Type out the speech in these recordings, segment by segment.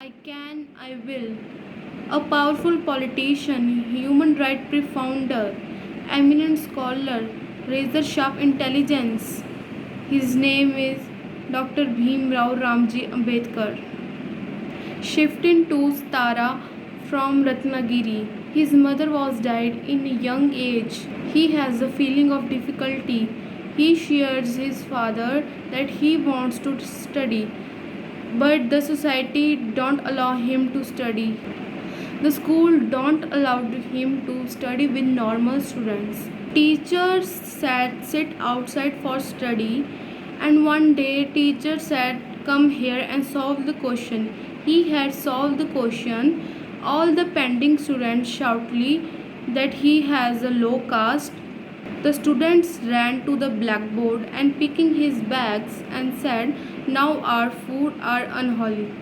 I can, I will. A powerful politician, human rights profounder, eminent scholar, razor sharp intelligence. His name is Dr. Bhim Rao Ramji Ambedkar. Shifting to Stara from Ratnagiri. His mother was died in a young age. He has a feeling of difficulty. He shares his father that he wants to study, but the society don't allow him to study. The school don't allow him to study with normal students. Teachers said sit outside for study, and one day teacher said come here and solve the question. He had solved the question. All the pending students shoutly that he has a low caste. The students ran to the blackboard and picking his bags and said, now our food are unholy.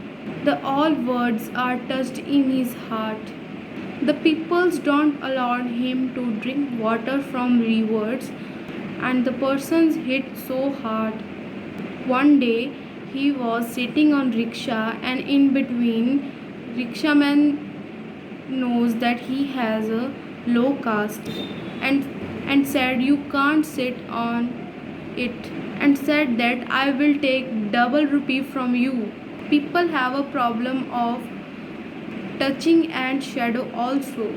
The all words are touched in his heart. The peoples don't allow him to drink water from rivers, and the persons hit so hard. One day he was sitting on rickshaw, and in between rickshaman knows that he has a low caste and said you can't sit on it, and said that I will take double rupee from you. People have a problem of touching and shadow also.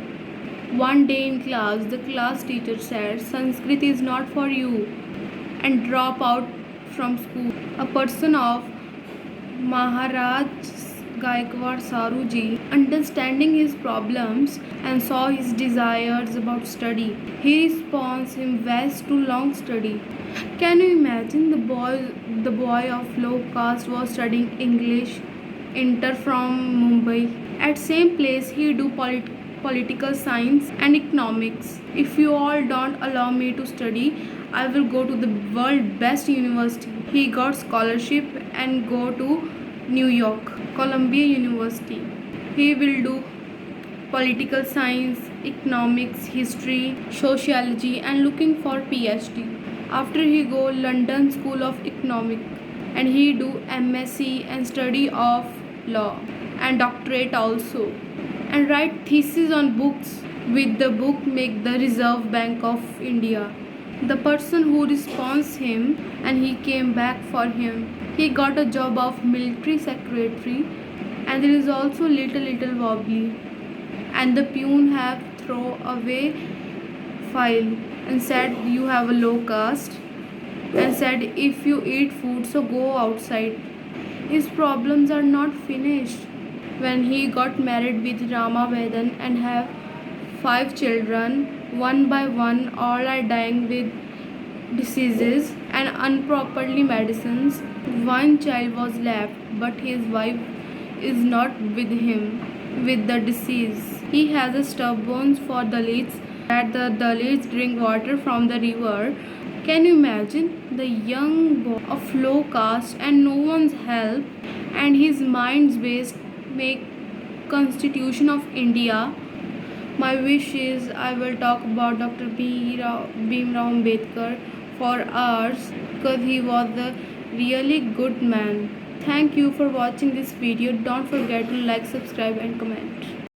One day in class, the class teacher said Sanskrit is not for you and drop out from school. A person of Maharaj Gaikwad Saruji, understanding his problems and saw his desires about study, he responds him best to long study. Can you imagine the boy of low caste was studying English, inter from Mumbai. At same place he do political science and economics. If you all don't allow me to study, I will go to the world best university. He got scholarship and go to New York, Columbia University. He will do political science, economics, history, sociology and looking for PhD. After he go London School of Economic and he do MSc and study of law and doctorate also, and write thesis on books. With the book make the Reserve Bank of India. The person who responds him and he came back for him. He got a job of military secretary, and there is also little wobbly, and the peon have throw away file and said you have a low caste, and said if you eat food so go outside. His problems are not finished. When he got married with Rama Vedan and have 5 children, one by one all are dying with diseases and improperly medicines. One child was left, but his wife is not with him with the disease. He has a stubborn for Dalits that the Dalits drink water from the river. Can you imagine the young boy of low caste and no one's help, and his mind's based make Constitution of India. My wish is I will talk about Dr. Bhimrao Ambedkar for hours because he was a really good man. Thank you for watching this video. Don't forget to like, subscribe and comment.